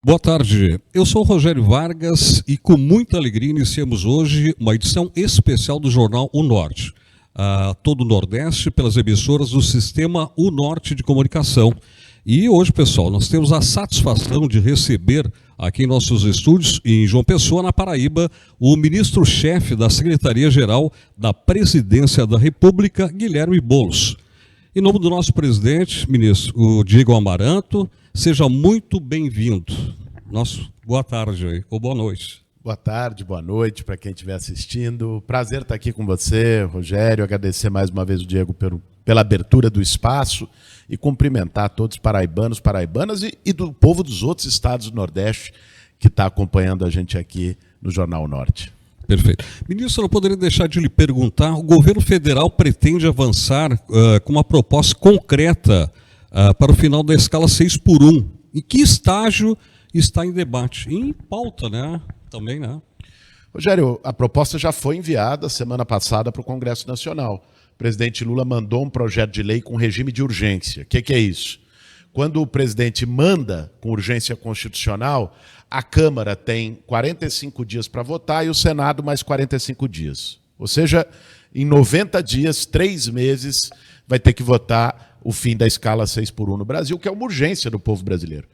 Boa tarde, eu sou o Rogério Vargas e com muita alegria iniciamos hoje uma edição especial do jornal O Norte, a todo o Nordeste pelas emissoras do Sistema O Norte de Comunicação. E hoje, pessoal, nós temos a satisfação de receber aqui em nossos estúdios, em João Pessoa, na Paraíba, o ministro-chefe da Secretaria-Geral da Presidência da República, Guilherme Boulos. Em nome do nosso presidente, ministro, o Diego Amaranto, seja muito bem-vindo. Boa tarde ou boa noite. Boa tarde, boa noite para quem estiver assistindo. Prazer estar aqui com você, Rogério. Agradecer mais uma vez o Diego pela abertura do espaço e cumprimentar todos os paraibanos, paraibanas e do povo dos outros estados do Nordeste que está acompanhando a gente aqui no Jornal Norte. Perfeito. Ministro, eu não poderia deixar de lhe perguntar, o governo federal pretende avançar com uma proposta concreta para o final da escala 6x1. Em que estágio está em debate? Em pauta, né? Também, né? Rogério, a proposta já foi enviada semana passada para o Congresso Nacional. O presidente Lula mandou um projeto de lei com regime de urgência. O que é isso? Quando o presidente manda com urgência constitucional, a Câmara tem 45 dias para votar e o Senado mais 45 dias. Ou seja, em 90 dias, 3 meses, vai ter que votar o fim da escala 6x1 no Brasil, que é uma urgência do povo brasileiro.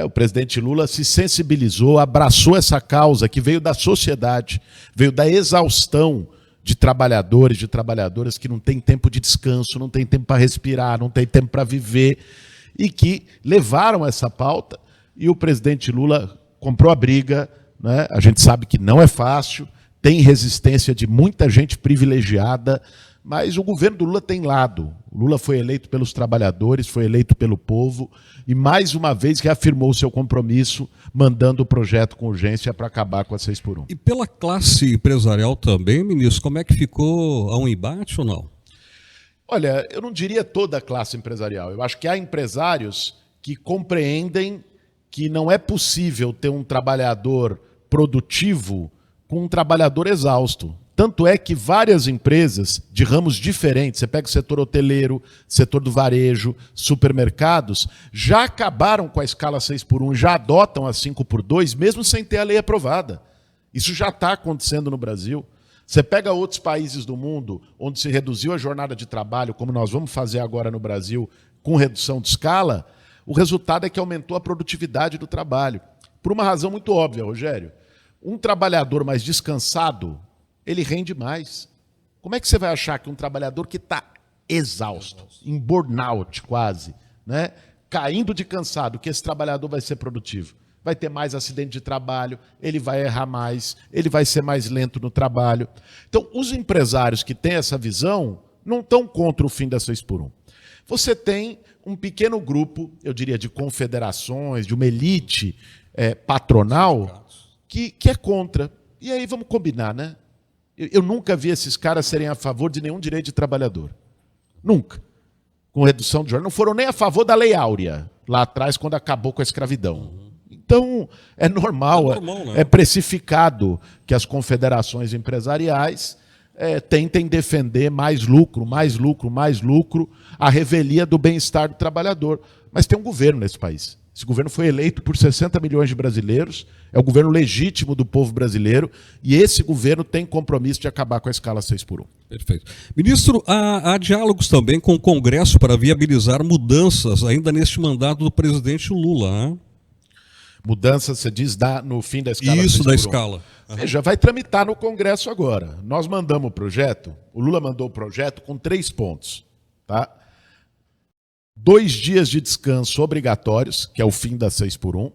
O presidente Lula se sensibilizou, abraçou essa causa que veio da sociedade, veio da exaustão de trabalhadores, de trabalhadoras que não têm tempo de descanso, não têm tempo para respirar, não têm tempo para viver, e que levaram essa pauta, e o presidente Lula comprou a briga, né? A gente sabe que não é fácil, tem resistência de muita gente privilegiada, mas o governo do Lula tem lado. O Lula foi eleito pelos trabalhadores, foi eleito pelo povo, e mais uma vez reafirmou o seu compromisso, mandando o projeto com urgência para acabar com a 6x1. E pela classe empresarial também, ministro, como é que ficou? Há um embate ou não? Olha, eu não diria toda a classe empresarial. Eu acho que há empresários que compreendem que não é possível ter um trabalhador produtivo com um trabalhador exausto. Tanto é que várias empresas de ramos diferentes, você pega o setor hoteleiro, setor do varejo, supermercados, já acabaram com a escala 6x1, já adotam a 5x2, mesmo sem ter a lei aprovada. Isso já está acontecendo no Brasil. Você pega outros países do mundo onde se reduziu a jornada de trabalho, como nós vamos fazer agora no Brasil, com redução de escala, o resultado é que aumentou a produtividade do trabalho. Por uma razão muito óbvia, Rogério. Um trabalhador mais descansado, ele rende mais. Como é que você vai achar que um trabalhador que está exausto, em burnout quase, né, caindo de cansado, que esse trabalhador vai ser produtivo? Vai ter mais acidente de trabalho, ele vai errar mais, ele vai ser mais lento no trabalho. Então, os empresários que têm essa visão não estão contra o fim da 6x1. Você tem um pequeno grupo, eu diria, de confederações, de uma elite patronal que é contra. E aí vamos combinar, né? Eu nunca vi esses caras serem a favor de nenhum direito de trabalhador. Nunca. Com redução de jornada. Não foram nem a favor da Lei Áurea, lá atrás, quando acabou com a escravidão. Então, é normal, né? É precificado que as confederações empresariais tentem defender mais lucro, mais lucro, mais lucro, a revelia do bem-estar do trabalhador. Mas tem um governo nesse país. Esse governo foi eleito por 60 milhões de brasileiros, é o governo legítimo do povo brasileiro, e esse governo tem compromisso de acabar com a escala 6x1. Perfeito. Ministro, há diálogos também com o Congresso para viabilizar mudanças ainda neste mandato do presidente Lula, né? Mudanças, você diz, no fim da escala 6x1. Isso, da escala. Veja, vai tramitar no Congresso agora. Nós mandamos o projeto, o Lula mandou o projeto com 3 pontos, tá? 2 dias de descanso obrigatórios, que é o fim da 6x1.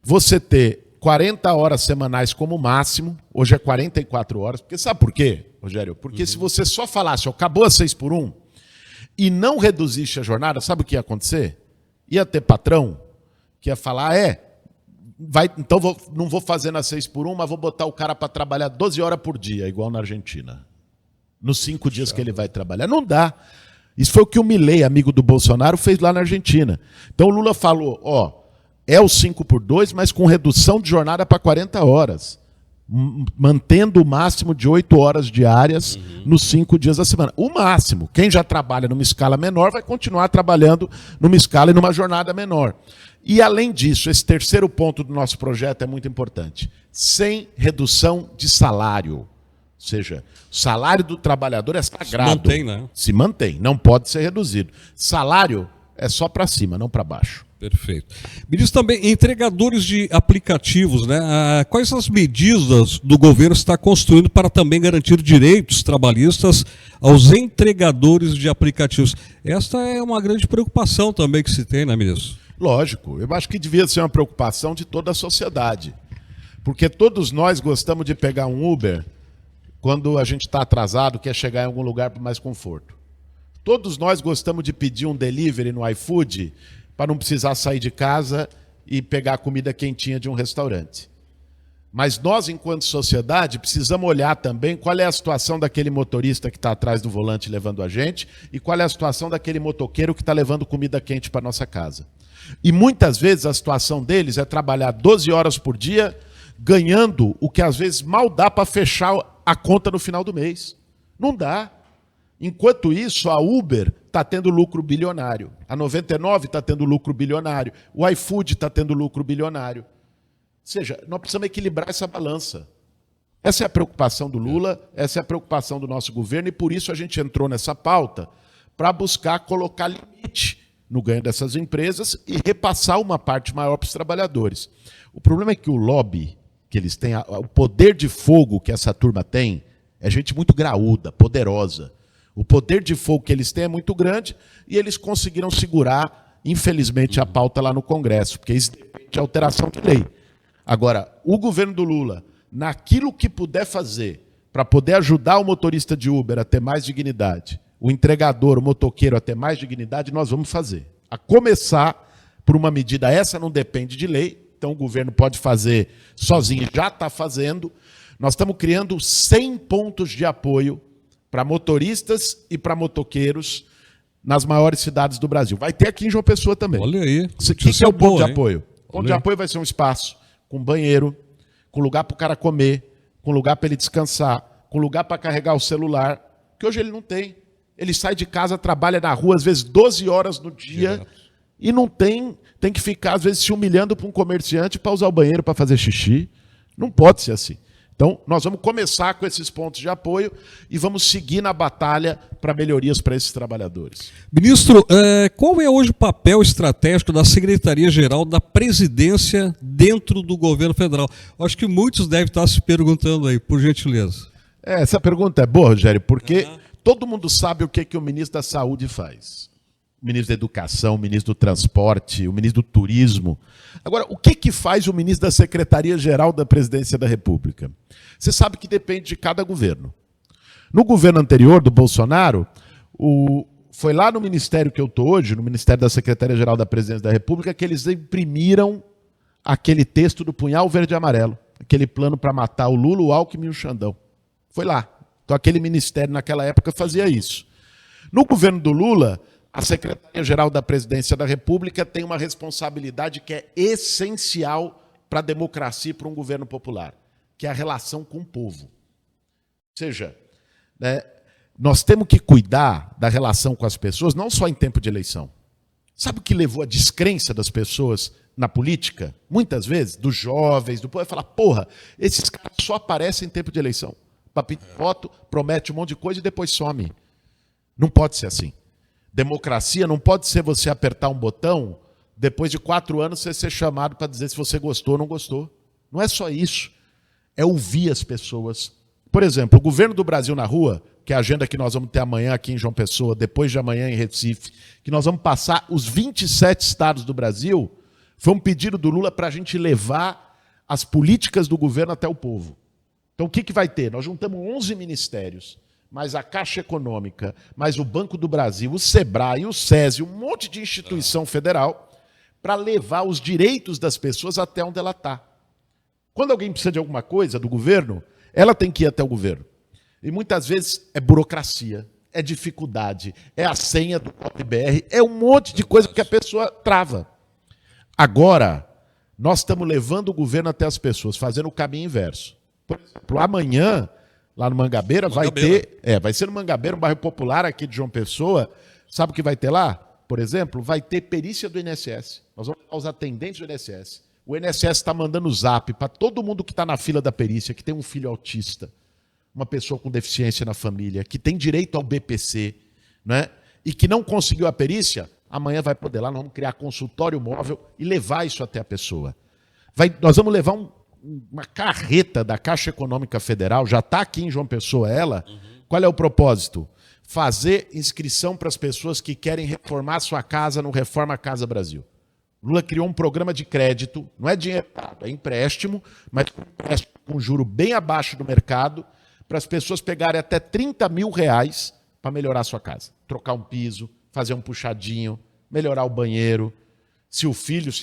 Você ter 40 horas semanais como máximo, hoje é 44 horas. Porque sabe por quê, Rogério? Porque se você só falasse, acabou a 6x1, e não reduzisse a jornada, sabe o que ia acontecer? Ia ter patrão que ia falar, então não vou fazer na 6x1, mas vou botar o cara para trabalhar 12 horas por dia, igual na Argentina. Nos 5 dias que ele vai trabalhar. Não dá. Isso foi o que o Milei, amigo do Bolsonaro, fez lá na Argentina. Então o Lula falou, é o 5x2, mas com redução de jornada para 40 horas. mantendo o máximo de 8 horas diárias nos 5 dias da semana. O máximo. Quem já trabalha numa escala menor vai continuar trabalhando numa escala e numa jornada menor. E, além disso, esse terceiro ponto do nosso projeto é muito importante. Sem redução de salário. Ou seja, o salário do trabalhador é sagrado. Se mantém, né? Se mantém, não pode ser reduzido. Salário é só para cima, não para baixo. Perfeito. Ministro, também, entregadores de aplicativos, né? Quais as medidas do governo está construindo para também garantir direitos trabalhistas aos entregadores de aplicativos? Esta é uma grande preocupação também que se tem, né, ministro? Lógico, eu acho que devia ser uma preocupação de toda a sociedade. Porque todos nós gostamos de pegar um Uber quando a gente está atrasado, quer chegar em algum lugar por mais conforto. Todos nós gostamos de pedir um delivery no iFood para não precisar sair de casa e pegar a comida quentinha de um restaurante. Mas nós, enquanto sociedade, precisamos olhar também qual é a situação daquele motorista que está atrás do volante levando a gente e qual é a situação daquele motoqueiro que está levando comida quente para nossa casa. E muitas vezes a situação deles é trabalhar 12 horas por dia, ganhando o que às vezes mal dá para fechar a conta no final do mês. Não dá. Enquanto isso, a Uber está tendo lucro bilionário. A 99 está tendo lucro bilionário. O iFood está tendo lucro bilionário. Ou seja, nós precisamos equilibrar essa balança. Essa é a preocupação do Lula, essa é a preocupação do nosso governo, e por isso a gente entrou nessa pauta para buscar colocar limite no ganho dessas empresas e repassar uma parte maior para os trabalhadores. O problema é que o lobby que eles têm, o poder de fogo que essa turma tem, é gente muito graúda, poderosa. O poder de fogo que eles têm é muito grande e eles conseguiram segurar, infelizmente, a pauta lá no Congresso, porque isso depende de alteração de lei. Agora, o governo do Lula, naquilo que puder fazer para poder ajudar o motorista de Uber a ter mais dignidade, o entregador, o motoqueiro a ter mais dignidade, nós vamos fazer. A começar por uma medida, essa não depende de lei, então o governo pode fazer sozinho, já está fazendo. Nós estamos criando 100 pontos de apoio para motoristas e para motoqueiros nas maiores cidades do Brasil. Vai ter aqui em João Pessoa também. Olha aí. O que é o ponto de apoio? O ponto de apoio vai ser um espaço com banheiro, com lugar para o cara comer, com lugar para ele descansar, com lugar para carregar o celular, que hoje ele não tem. Ele sai de casa, trabalha na rua, às vezes 12 horas no dia, e não tem que ficar, às vezes, se humilhando para um comerciante para usar o banheiro para fazer xixi. Não pode ser assim. Então, nós vamos começar com esses pontos de apoio e vamos seguir na batalha para melhorias para esses trabalhadores. Ministro, qual é hoje o papel estratégico da Secretaria-Geral da Presidência dentro do governo federal? Acho que muitos devem estar se perguntando aí, por gentileza. Essa pergunta é boa, Rogério, porque todo mundo sabe o que o ministro da Saúde faz. O ministro da Educação, o ministro do Transporte, o ministro do Turismo. Agora, o que faz o ministro da Secretaria-Geral da Presidência da República? Você sabe que depende de cada governo. No governo anterior, do Bolsonaro, foi lá no ministério que eu estou hoje, no Ministério da Secretaria-Geral da Presidência da República, que eles imprimiram aquele texto do punhal verde e amarelo, aquele plano para matar o Lula, o Alckmin e o Xandão. Foi lá. Então, aquele ministério, naquela época, fazia isso. No governo do Lula, a Secretaria-Geral da Presidência da República tem uma responsabilidade que é essencial para a democracia e para um governo popular, que é a relação com o povo. Ou seja, nós temos que cuidar da relação com as pessoas, não só em tempo de eleição. Sabe o que levou à descrença das pessoas na política? Muitas vezes, dos jovens, do povo, é falar, porra, esses caras só aparecem em tempo de eleição. Papito foto, promete um monte de coisa e depois some. Não pode ser assim. Democracia não pode ser você apertar um botão, depois de 4 anos você ser chamado para dizer se você gostou ou não gostou. Não é só isso. É ouvir as pessoas. Por exemplo, o governo do Brasil na rua, que é a agenda que nós vamos ter amanhã aqui em João Pessoa, depois de amanhã em Recife, que nós vamos passar os 27 estados do Brasil, foi um pedido do Lula para a gente levar as políticas do governo até o povo. Então o que vai ter? Nós juntamos 11 ministérios, mais a Caixa Econômica, mais o Banco do Brasil, o Sebrae, o SESI, um monte de instituição federal, para levar os direitos das pessoas até onde ela está. Quando alguém precisa de alguma coisa do governo, ela tem que ir até o governo. E muitas vezes é burocracia, é dificuldade, é a senha do COP-BR, é um monte de coisa que a pessoa trava. Agora, nós estamos levando o governo até as pessoas, fazendo o caminho inverso. Por exemplo, amanhã, lá no Mangabeira, vai ser no Mangabeira, um bairro popular aqui de João Pessoa. Sabe o que vai ter lá? Por exemplo, vai ter perícia do INSS. Nós vamos levar os atendentes do INSS. O INSS está mandando zap para todo mundo que está na fila da perícia, que tem um filho autista, uma pessoa com deficiência na família, que tem direito ao BPC, né? E que não conseguiu a perícia, amanhã vai poder lá, nós vamos criar consultório móvel e levar isso até a pessoa. Nós vamos levar uma carreta da Caixa Econômica Federal, já está aqui em João Pessoa ela. Qual é o propósito? Fazer inscrição para as pessoas que querem reformar sua casa no Reforma Casa Brasil. Lula criou um programa de crédito, não é dinheiro, é empréstimo, mas com juro bem abaixo do mercado, para as pessoas pegarem até R$30 mil para melhorar a sua casa. Trocar um piso, fazer um puxadinho, melhorar o banheiro. Se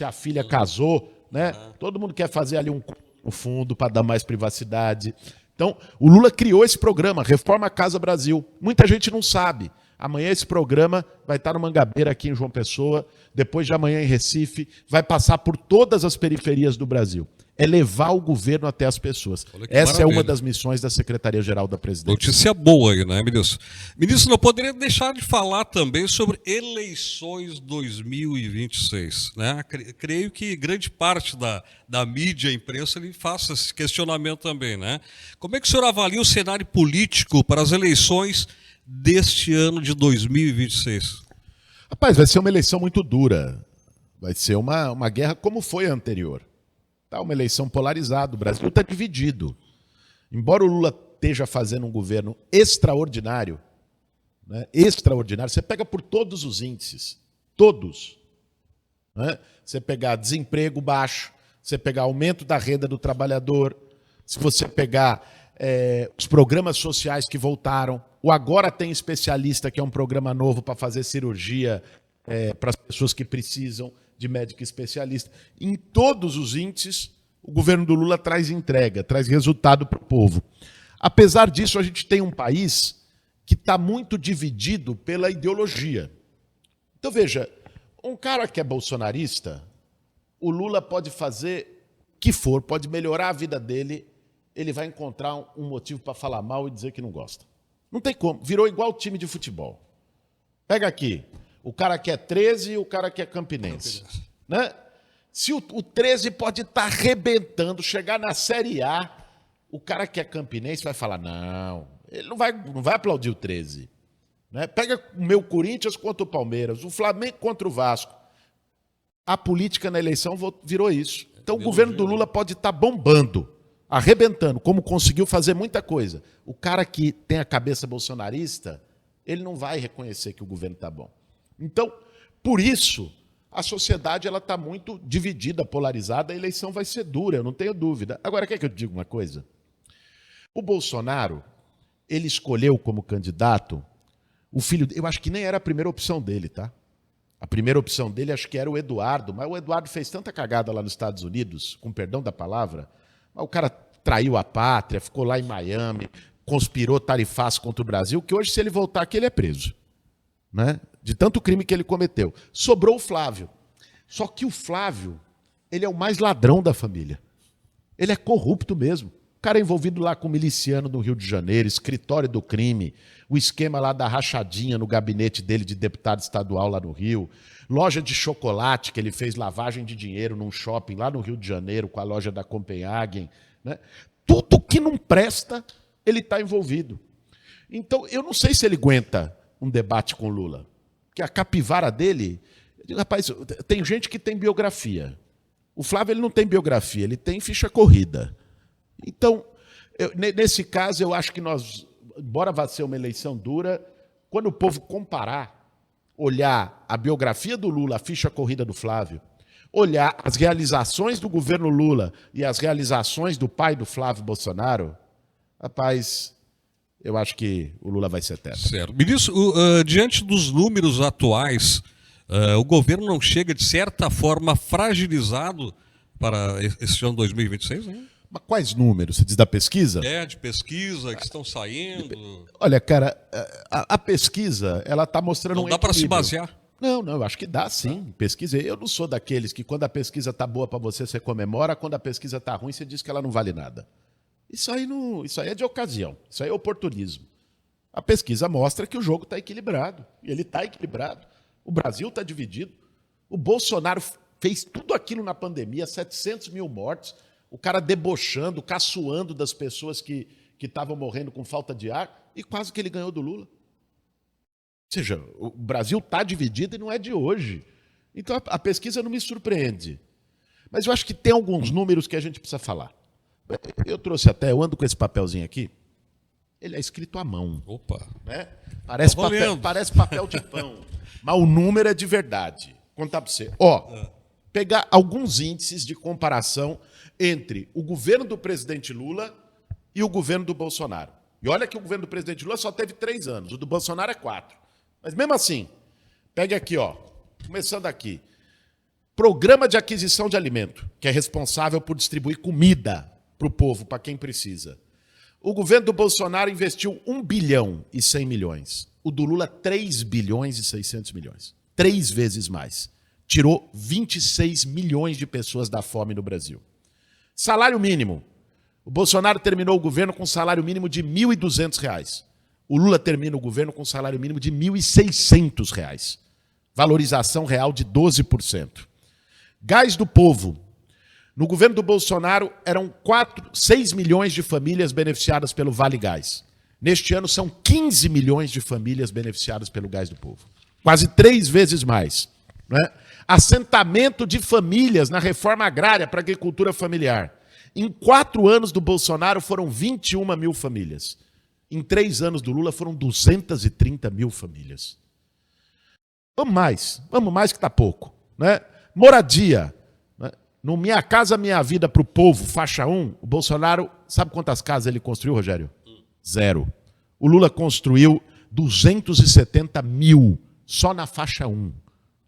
a filha casou, né? Todo mundo quer fazer ali no fundo para dar mais privacidade. Então, o Lula criou esse programa, Reforma Casa Brasil. Muita gente não sabe. Amanhã esse programa vai estar no Mangabeira, aqui em João Pessoa, depois de amanhã em Recife, vai passar por todas as periferias do Brasil. É levar o governo até as pessoas. Essa maravilha. É uma das missões da Secretaria-Geral da Presidência. Notícia boa aí, né, ministro? Ministro, não poderia deixar de falar também sobre eleições 2026. Né? Creio que grande parte da mídia e imprensa lhe faça esse questionamento também. Né? Como é que o senhor avalia o cenário político para as eleições deste ano de 2026? Rapaz, vai ser uma eleição muito dura. Vai ser uma guerra como foi a anterior. Tá uma eleição polarizada. O Brasil está dividido. Embora o Lula esteja fazendo um governo extraordinário, né, extraordinário, você pega por todos os índices. Todos. Né? Você pegar desemprego baixo, você pegar aumento da renda do trabalhador, se você pegar os programas sociais que voltaram, o Agora Tem Especialista, que é um programa novo para fazer cirurgia para as pessoas que precisam de médico especialista. Em todos os índices, o governo do Lula traz entrega, traz resultado para o povo. Apesar disso, a gente tem um país que está muito dividido pela ideologia. Então, veja, um cara que é bolsonarista, o Lula pode fazer o que for, pode melhorar a vida dele, ele vai encontrar um motivo para falar mal e dizer que não gosta. Não tem como. Virou igual time de futebol. Pega aqui. O cara que é 13 e o cara que é Campinense. Né? Se o 13 pode estar arrebentando, chegar na Série A, o cara que é Campinense vai falar, não, ele não vai aplaudir o 13. Né? Pega o meu Corinthians contra o Palmeiras, o Flamengo contra o Vasco. A política na eleição virou isso. Então o governo do Lula pode estar bombando, arrebentando, como conseguiu fazer muita coisa. O cara que tem a cabeça bolsonarista, ele não vai reconhecer que o governo está bom. Então, por isso, a sociedade está muito dividida, polarizada, a eleição vai ser dura, eu não tenho dúvida. Agora, quer que eu te diga uma coisa? O Bolsonaro, ele escolheu como candidato o filho, eu acho que nem era a primeira opção dele, tá? A primeira opção dele acho que era o Eduardo, mas o Eduardo fez tanta cagada lá nos Estados Unidos, com perdão da palavra, o cara traiu a pátria, ficou lá em Miami, conspirou tarifaço contra o Brasil, que hoje, se ele voltar aqui, ele é preso. Né? De tanto crime que ele cometeu. Sobrou o Flávio. Só que o Flávio, ele é o mais ladrão da família. Ele é corrupto mesmo. O cara é envolvido lá com miliciano no Rio de Janeiro, escritório do crime, o esquema lá da rachadinha no gabinete dele de deputado estadual lá no Rio, loja de chocolate que ele fez lavagem de dinheiro num shopping lá no Rio de Janeiro com a loja da Copenhagen. Né? Tudo que não presta, ele está envolvido. Então, eu não sei se ele aguenta um debate com Lula. Porque a capivara dele... Eu digo, rapaz, tem gente que tem biografia. O Flávio ele não tem biografia, ele tem ficha corrida. Então, nesse caso, eu acho que nós, embora vá ser uma eleição dura, quando o povo comparar, olhar a biografia do Lula, a ficha corrida do Flávio, olhar as realizações do governo Lula e as realizações do pai do Flávio Bolsonaro, rapaz... Eu acho que o Lula vai ser teto. Certo. Ministro, diante dos números atuais, o governo não chega, de certa forma, fragilizado para esse ano 2026? Né? Mas quais números? Você diz da pesquisa? De pesquisa que estão saindo. Olha, cara, a pesquisa, ela está mostrando não um dá para se basear? Não, eu acho que dá sim. Pesquisa. Eu não sou daqueles que quando a pesquisa está boa para você, você comemora, quando a pesquisa está ruim, você diz que ela não vale nada. Isso aí é de ocasião, isso aí é oportunismo. A pesquisa mostra que o jogo está equilibrado, e ele está equilibrado. O Brasil está dividido. O Bolsonaro fez tudo aquilo na pandemia, 700 mil mortes, o cara debochando, caçoando das pessoas que estavam morrendo com falta de ar, e quase que ele ganhou do Lula. Ou seja, o Brasil está dividido e não é de hoje. Então a pesquisa não me surpreende. Mas eu acho que tem alguns números que a gente precisa falar. Eu trouxe até, eu ando com esse papelzinho aqui, ele é escrito à mão. Opa! Né? Parece papel de pão, mas o número é de verdade. Vou contar para você. Pegar alguns índices de comparação entre o governo do presidente Lula e o governo do Bolsonaro. E olha que o governo do presidente Lula só teve 3 anos, o do Bolsonaro é 4. Mas mesmo assim, pegue aqui, começando aqui. Programa de aquisição de alimento, que é responsável por distribuir comida para o povo, para quem precisa. O governo do Bolsonaro investiu 1 bilhão e 100 milhões. O do Lula, 3 bilhões e 600 milhões. 3 vezes mais. Tirou 26 milhões de pessoas da fome no Brasil. Salário mínimo. O Bolsonaro terminou o governo com um salário mínimo de R$ 1.200. O Lula termina o governo com um salário mínimo de R$ 1.600. Valorização real de 12%. Gás do povo. No governo do Bolsonaro, eram 6 milhões de famílias beneficiadas pelo Vale Gás. Neste ano, são 15 milhões de famílias beneficiadas pelo Gás do Povo. Quase 3 vezes mais. Né? Assentamento de famílias na reforma agrária para a agricultura familiar. Em 4 anos do Bolsonaro, foram 21 mil famílias. Em 3 anos do Lula, foram 230 mil famílias. Vamos mais que está pouco. Né? Moradia. No Minha Casa Minha Vida para o Povo, faixa 1, o Bolsonaro, sabe quantas casas ele construiu, Rogério? 0. O Lula construiu 270 mil só na faixa 1,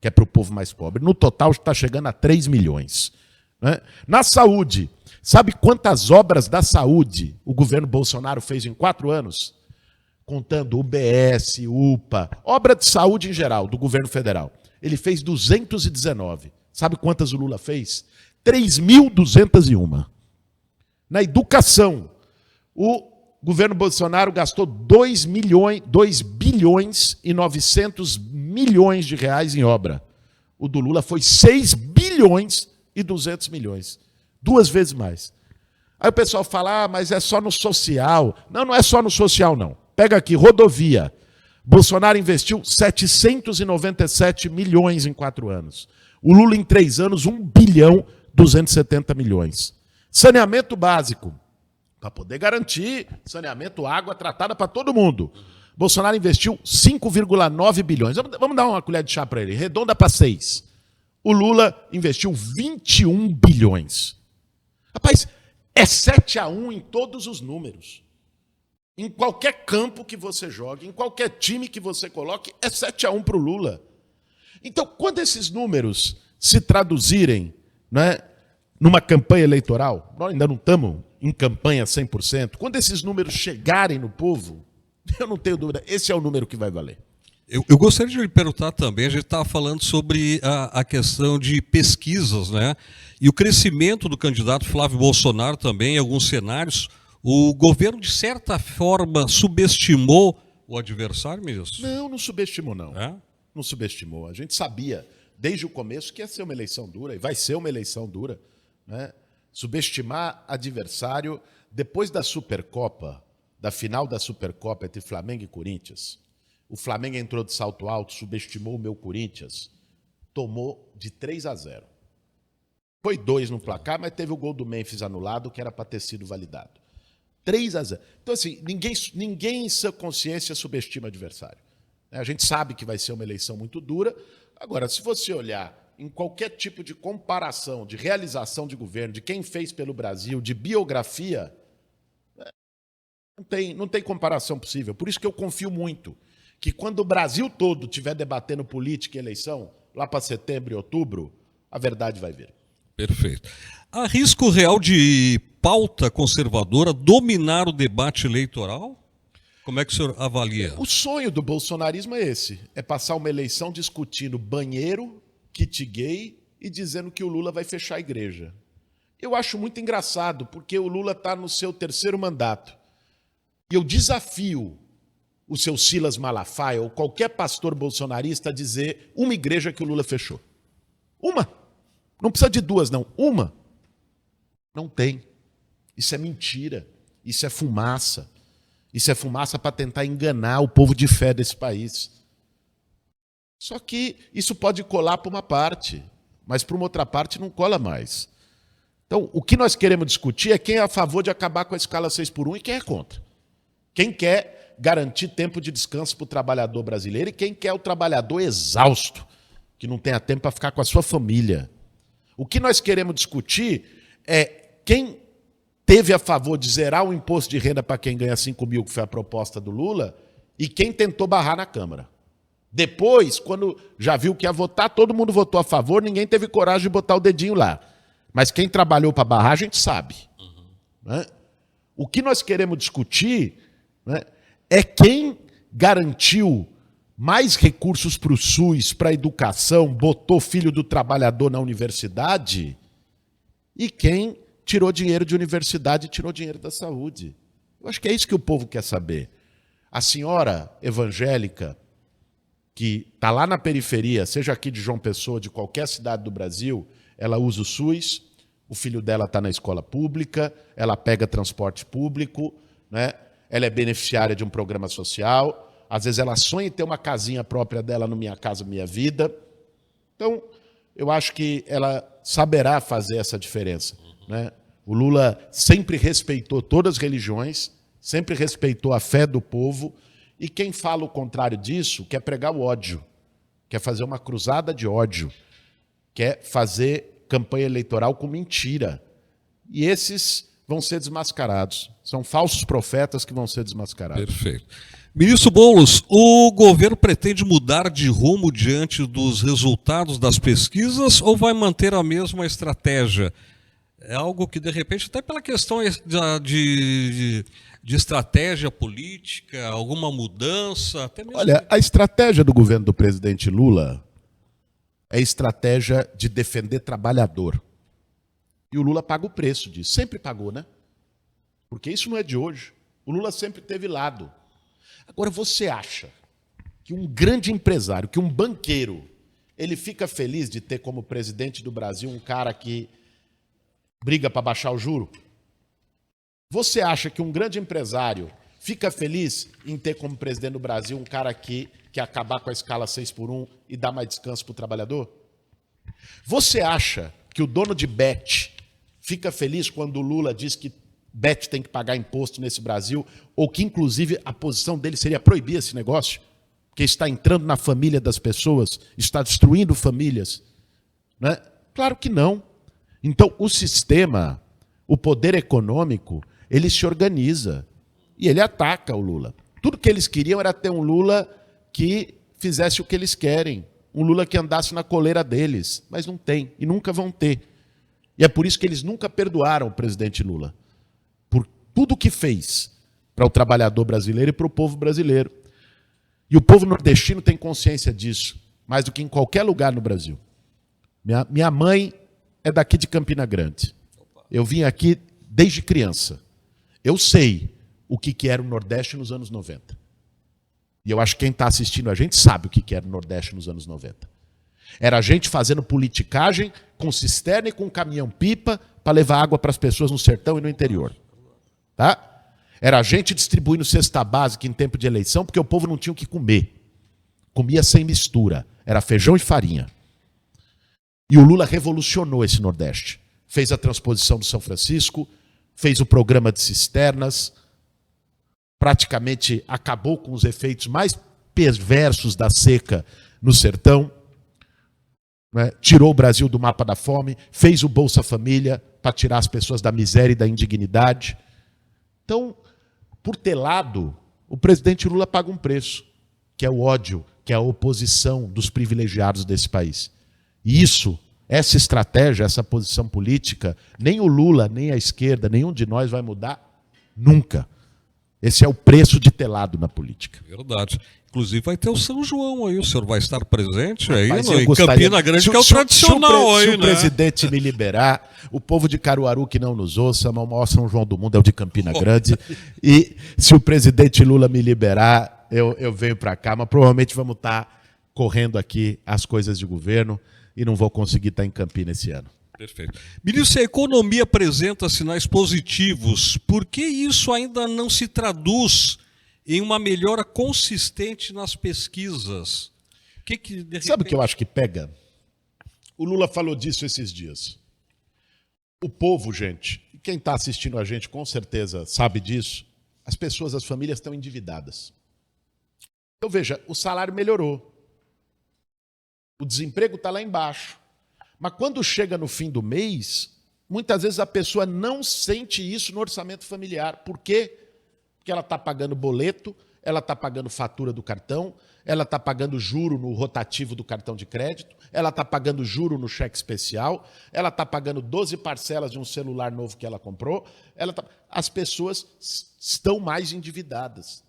que é para o povo mais pobre. No total está chegando a 3 milhões. Né? Na saúde, sabe quantas obras da saúde o governo Bolsonaro fez em 4 anos? Contando UBS, UPA, obra de saúde em geral, do governo federal. Ele fez 219. Sabe quantas o Lula fez? 3.201. Na educação, o governo Bolsonaro gastou 2 bilhões e 900 milhões de reais em obra. O do Lula foi 6 bilhões e 200 milhões. 2 vezes mais. Aí o pessoal fala, mas é só no social. Não, não é só no social, não. Pega aqui, rodovia. Bolsonaro investiu 797 milhões em 4 anos. O Lula, em 3 anos, 1 bilhão 270 milhões. Saneamento básico, para poder garantir saneamento, água tratada para todo mundo. Bolsonaro investiu 5,9 bilhões. Vamos dar uma colher de chá para ele, redonda para 6. O Lula investiu 21 bilhões. Rapaz, é 7-1 em todos os números. Em qualquer campo que você jogue, em qualquer time que você coloque, é 7-1 para o Lula. Então, quando esses números se traduzirem, né, numa campanha eleitoral, nós ainda não estamos em campanha 100%, quando esses números chegarem no povo, eu não tenho dúvida, esse é o número que vai valer. Eu gostaria de lhe perguntar também, a gente estava falando sobre a questão de pesquisas, né? E o crescimento do candidato Flávio Bolsonaro também, em alguns cenários, o governo, de certa forma, subestimou o adversário, ministro? Não subestimou, não. É? Não subestimou. A gente sabia, desde o começo, que ia ser uma eleição dura, e vai ser uma eleição dura. Né? Subestimar adversário, depois da Supercopa, da final da Supercopa entre Flamengo e Corinthians, o Flamengo entrou de salto alto, subestimou o meu Corinthians, tomou de 3-0. Foi 2 no placar, mas teve o gol do Memphis anulado, que era para ter sido validado. 3-0. Então, assim, ninguém em sua consciência subestima adversário. A gente sabe que vai ser uma eleição muito dura. Agora, se você olhar em qualquer tipo de comparação, de realização de governo, de quem fez pelo Brasil, de biografia, não tem comparação possível. Por isso que eu confio muito que quando o Brasil todo estiver debatendo política e eleição, lá para setembro e outubro, a verdade vai vir. Perfeito. Há risco real de pauta conservadora dominar o debate eleitoral? Como é que o senhor avalia? O sonho do bolsonarismo é esse, é passar uma eleição discutindo banheiro, kit gay e dizendo que o Lula vai fechar a igreja. Eu acho muito engraçado, porque o Lula está no seu 3º mandato. E eu desafio o seu Silas Malafaia ou qualquer pastor bolsonarista a dizer uma igreja que o Lula fechou. Uma. Não precisa de 2, não. Uma. Não tem. Isso é mentira. Isso é fumaça. Isso é fumaça para tentar enganar o povo de fé desse país. Só que isso pode colar para uma parte, mas para uma outra parte não cola mais. Então, o que nós queremos discutir é quem é a favor de acabar com a escala 6x1 e quem é contra. Quem quer garantir tempo de descanso para o trabalhador brasileiro e quem quer o trabalhador exausto, que não tenha tempo para ficar com a sua família. O que nós queremos discutir é quem teve a favor de zerar o imposto de renda para quem ganha 5 mil, que foi a proposta do Lula, e quem tentou barrar na Câmara. Depois, quando já viu que ia votar, todo mundo votou a favor, ninguém teve coragem de botar o dedinho lá. Mas quem trabalhou para barrar, a gente sabe. Né? O que nós queremos discutir, né, é quem garantiu mais recursos para o SUS, para a educação, botou filho do trabalhador na universidade e quem tirou dinheiro de universidade e tirou dinheiro da saúde. Eu acho que é isso que o povo quer saber. A senhora evangélica que está lá na periferia, seja aqui de João Pessoa, de qualquer cidade do Brasil, ela usa o SUS, o filho dela está na escola pública, ela pega transporte público, né? Ela é beneficiária de um programa social, às vezes ela sonha em ter uma casinha própria dela no Minha Casa Minha Vida. Então, eu acho que ela saberá fazer essa diferença. Né? O Lula sempre respeitou todas as religiões, sempre respeitou a fé do povo, e quem fala o contrário disso quer pregar o ódio, quer fazer uma cruzada de ódio, quer fazer campanha eleitoral com mentira. E esses vão ser desmascarados. São falsos profetas que vão ser desmascarados. Perfeito. Ministro Boulos, o governo pretende mudar de rumo diante dos resultados das pesquisas ou vai manter a mesma estratégia? É algo que, de repente, até pela questão de estratégia política, alguma mudança, até mesmo... Olha, a estratégia do governo do presidente Lula é estratégia de defender trabalhador. E o Lula paga o preço disso. Sempre pagou, né? Porque isso não é de hoje. O Lula sempre teve lado. Agora, você acha que um grande empresário, que um banqueiro, ele fica feliz de ter como presidente do Brasil um cara que briga para baixar o juro? Você acha que um grande empresário fica feliz em ter como presidente do Brasil um cara que quer acabar com a escala 6x1 e dar mais descanso para o trabalhador? Você acha que o dono de Bet fica feliz quando o Lula diz que Bet tem que pagar imposto nesse Brasil, ou que, inclusive, a posição dele seria proibir esse negócio, porque está entrando na família das pessoas, está destruindo famílias? Né? Claro que não. Então, o sistema, o poder econômico, ele se organiza e ele ataca o Lula. Tudo que eles queriam era ter um Lula que fizesse o que eles querem, um Lula que andasse na coleira deles, mas não tem e nunca vão ter. E é por isso que eles nunca perdoaram o presidente Lula, por tudo que fez para o trabalhador brasileiro e para o povo brasileiro. E o povo nordestino tem consciência disso, mais do que em qualquer lugar no Brasil. Minha mãe é daqui de Campina Grande. Eu vim aqui desde criança. Eu sei o que era o Nordeste nos anos 90. E eu acho que quem está assistindo a gente sabe o que era o Nordeste nos anos 90. Era a gente fazendo politicagem com cisterna e com caminhão-pipa para levar água para as pessoas no sertão e no interior. Tá? Era a gente distribuindo cesta básica em tempo de eleição porque o povo não tinha o que comer. Comia sem mistura. Era feijão e farinha. E o Lula revolucionou esse Nordeste. Fez a transposição do São Francisco, fez o programa de cisternas, praticamente acabou com os efeitos mais perversos da seca no sertão, né? Tirou o Brasil do mapa da fome, fez o Bolsa Família para tirar as pessoas da miséria e da indignidade. Então, por ter lado, o presidente Lula paga um preço, que é o ódio, que é a oposição dos privilegiados desse país. E isso, essa estratégia, essa posição política, nem o Lula, nem a esquerda, nenhum de nós vai mudar nunca. Esse é o preço de ter lado na política. Verdade. Inclusive vai ter o São João aí, o senhor vai estar presente aí em gostaria... Campina Grande, que é o tradicional aí, se né? o presidente me liberar, o povo de Caruaru que não nos ouça, mas o maior São João do mundo é o de Campina Grande. E se o presidente Lula me liberar, eu venho para cá, mas provavelmente vamos estar correndo aqui as coisas de governo e não vou conseguir estar em Campina esse ano. Perfeito. Ministro, a economia apresenta sinais positivos. Por que isso ainda não se traduz em uma melhora consistente nas pesquisas? Sabe o que eu acho que pega? O Lula falou disso esses dias. O povo, gente, quem está assistindo a gente com certeza sabe disso, as pessoas, as famílias estão endividadas. Então veja, o salário melhorou. O desemprego está lá embaixo. Mas quando chega no fim do mês, muitas vezes a pessoa não sente isso no orçamento familiar. Por quê? Porque ela está pagando boleto, ela está pagando fatura do cartão, ela está pagando juro no rotativo do cartão de crédito, ela está pagando juro no cheque especial, ela está pagando 12 parcelas de um celular novo que ela comprou. As pessoas estão mais endividadas.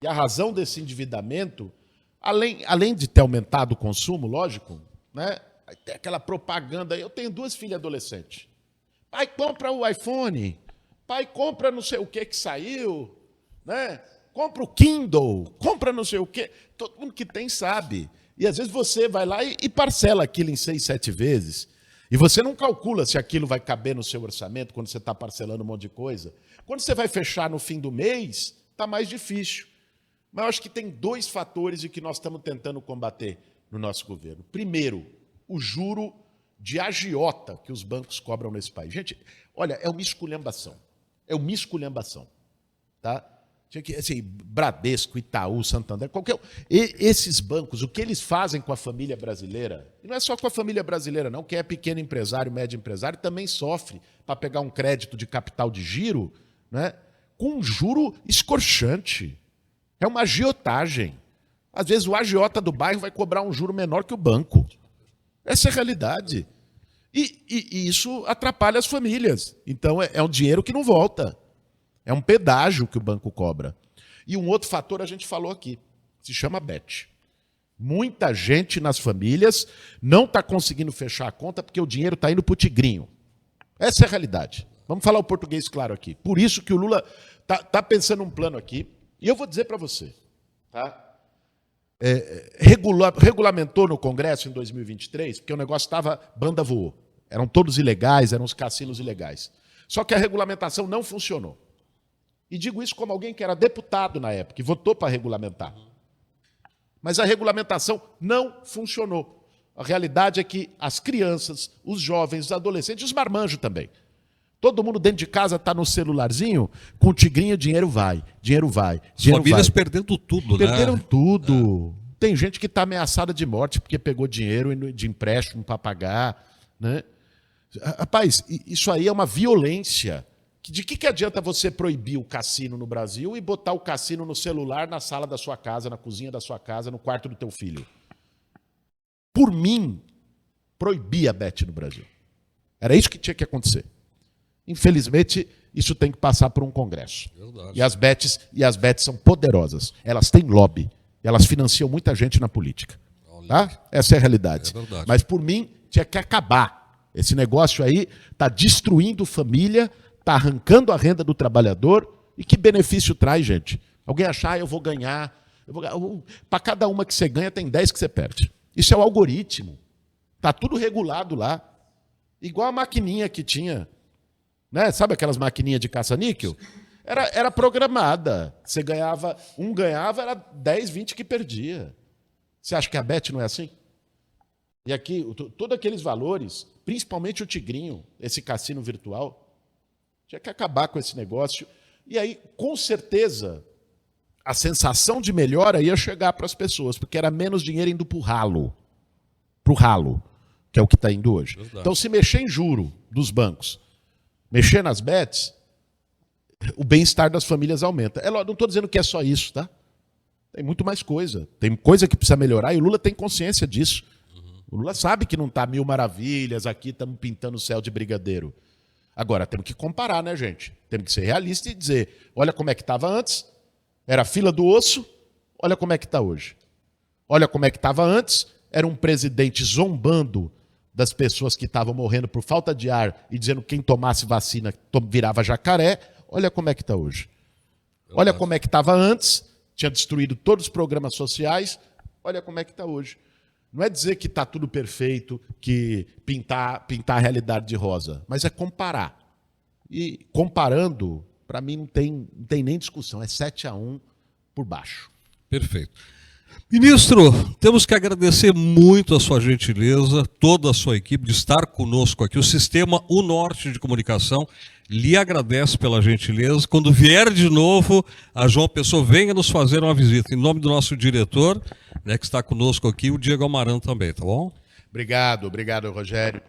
E a razão desse endividamento, além de ter aumentado o consumo, lógico, né? Tem aquela propaganda. Eu tenho 2 filhas adolescentes. Pai, compra o iPhone. Pai, compra não sei o que saiu. Né? Compra o Kindle. Compra não sei o que. Todo mundo que tem sabe. E às vezes você vai lá e parcela aquilo em 6, 7 vezes. E você não calcula se aquilo vai caber no seu orçamento quando você está parcelando um monte de coisa. Quando você vai fechar no fim do mês, está mais difícil. Mas eu acho que tem 2 fatores e que nós estamos tentando combater no nosso governo. Primeiro, o juro de agiota que os bancos cobram nesse país. Gente, olha, é uma esculhambação. É uma esculhambação. Tá? Assim, Bradesco, Itaú, Santander, esses bancos, o que eles fazem com a família brasileira, e não é só com a família brasileira, não, quem é pequeno empresário, médio empresário, também sofre para pegar um crédito de capital de giro, né, com um juro escorchante. É uma agiotagem. Às vezes o agiota do bairro vai cobrar um juro menor que o banco. Essa é a realidade. E isso atrapalha as famílias. Então, é um dinheiro que não volta. É um pedágio que o banco cobra. E um outro fator a gente falou aqui, se chama Bet. Muita gente nas famílias não está conseguindo fechar a conta porque o dinheiro está indo para o tigrinho. Essa é a realidade. Vamos falar o português claro aqui. Por isso que o Lula está pensando um plano aqui. E eu vou dizer para você, tá? Regulamentou no Congresso em 2023, porque o negócio estava, banda voou. Eram todos ilegais, eram os cassinos ilegais. Só que a regulamentação não funcionou. E digo isso como alguém que era deputado na época, e votou para regulamentar. Mas a regulamentação não funcionou. A realidade é que as crianças, os jovens, os adolescentes, os marmanjos também. Todo mundo dentro de casa está no celularzinho, com o tigrinho, dinheiro vai, dinheiro vai. Dinheiro famílias vai. perdendo tudo, Perderam né? tudo. Tem gente que está ameaçada de morte porque pegou dinheiro de empréstimo para pagar. Né? Rapaz, isso aí é uma violência. De que adianta você proibir o cassino no Brasil e botar o cassino no celular, na sala da sua casa, na cozinha da sua casa, no quarto do teu filho? Por mim, proibia a Bet no Brasil. Era isso que tinha que acontecer. Infelizmente, isso tem que passar por um congresso. Verdade. E as bets são poderosas. Elas têm lobby. Elas financiam muita gente na política. Tá? Essa é a realidade. É verdade. Mas, por mim, tinha que acabar. Esse negócio aí está destruindo família, está arrancando a renda do trabalhador. E que benefício traz, gente? Alguém achar, eu vou ganhar. Para cada uma que você ganha, tem 10 que você perde. Isso é o algoritmo. Está tudo regulado lá. Igual a maquininha que tinha. Né? Sabe aquelas maquininhas de caça-níquel? Era programada. Você ganhava, era 10, 20 que perdia. Você acha que a Bet não é assim? E aqui, todos aqueles valores, principalmente o tigrinho, esse cassino virtual, tinha que acabar com esse negócio. E aí, com certeza, a sensação de melhora ia chegar para as pessoas, porque era menos dinheiro indo para o ralo. Para o ralo, que é o que está indo hoje. Verdade. Então, se mexer em juro dos bancos, mexer nas bets, o bem-estar das famílias aumenta. Não estou dizendo que é só isso, tá? Tem muito mais coisa. Tem coisa que precisa melhorar e o Lula tem consciência disso. O Lula sabe que não está mil maravilhas, aqui estamos pintando o céu de brigadeiro. Agora, temos que comparar, né, gente? Temos que ser realista e dizer, olha como é que estava antes, era fila do osso, olha como é que está hoje. Olha como é que estava antes, era um presidente zombando das pessoas que estavam morrendo por falta de ar e dizendo que quem tomasse vacina virava jacaré. Olha como é que está hoje. Olha como é que estava antes, tinha destruído todos os programas sociais, olha como é que está hoje. Não é dizer que está tudo perfeito, que pintar a realidade de rosa, mas é comparar. E comparando, para mim não tem nem discussão, é 7-1 por baixo. Perfeito. Ministro, temos que agradecer muito a sua gentileza, toda a sua equipe de estar conosco aqui. O Sistema UNorte de Comunicação lhe agradece pela gentileza. Quando vier de novo, a João Pessoa venha nos fazer uma visita. Em nome do nosso diretor, né, que está conosco aqui, o Diego Amaran também, tá bom? Obrigado, Rogério.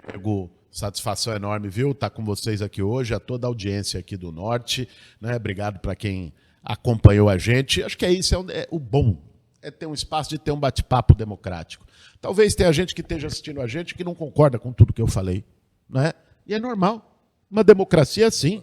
Satisfação enorme, viu? Estar com vocês aqui hoje, a toda a audiência aqui do Norte. Né? Obrigado para quem acompanhou a gente. Acho que é isso, é o bom. É ter um espaço de ter um bate-papo democrático. Talvez tenha gente que esteja assistindo a gente que não concorda com tudo que eu falei. Né? E é normal. Uma democracia é assim.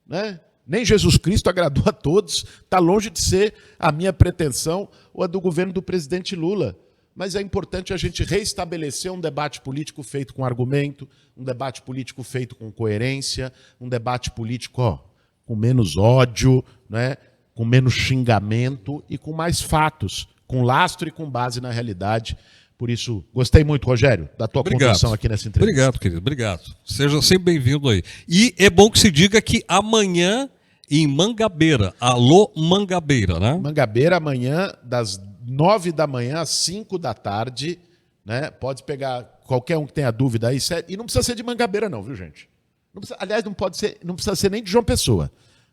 Né? Nem Jesus Cristo agradou a todos. Está longe de ser a minha pretensão ou a do governo do presidente Lula. Mas é importante a gente reestabelecer um debate político feito com argumento, um debate político feito com coerência, um debate político com menos ódio, né? Com menos xingamento e com mais fatos, com lastro e com base na realidade. Por isso, gostei muito, Rogério, da tua condução aqui nessa entrevista. Obrigado, querido, obrigado. Seja sempre bem-vindo aí. E é bom que se diga que amanhã em Mangabeira, alô Mangabeira, né? Mangabeira, amanhã, das 9 da manhã às 5 da tarde, né? Pode pegar qualquer um que tenha dúvida aí. E não precisa ser de Mangabeira não, viu, gente? Não precisa, aliás, não precisa ser nem de João Pessoa.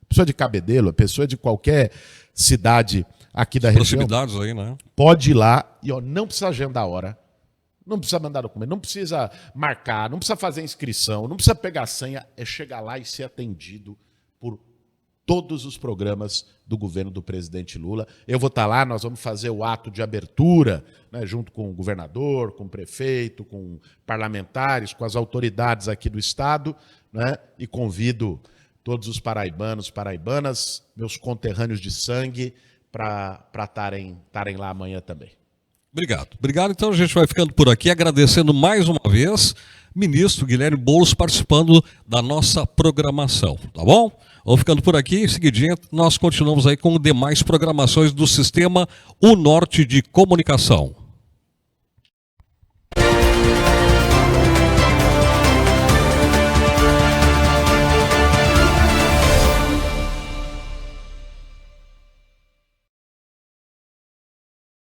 Pessoa de Cabedelo, pessoa de qualquer cidade aqui da região. Proximidades aí, né? Pode ir lá e não precisa agendar a hora, não precisa mandar documento, não precisa marcar, não precisa fazer inscrição, não precisa pegar senha, é chegar lá e ser atendido por todos os programas do governo do presidente Lula. Eu vou estar lá, nós vamos fazer o ato de abertura, né, junto com o governador, com o prefeito, com parlamentares, com as autoridades aqui do estado, né, e convido todos os paraibanos, paraibanas, meus conterrâneos de sangue, para estarem lá amanhã também. Obrigado. Obrigado. Então a gente vai ficando por aqui, agradecendo mais uma vez ministro Guilherme Boulos participando da nossa programação, tá bom? Vamos ficando por aqui, em seguidinha nós continuamos aí com demais programações do Sistema UNorte de Comunicação.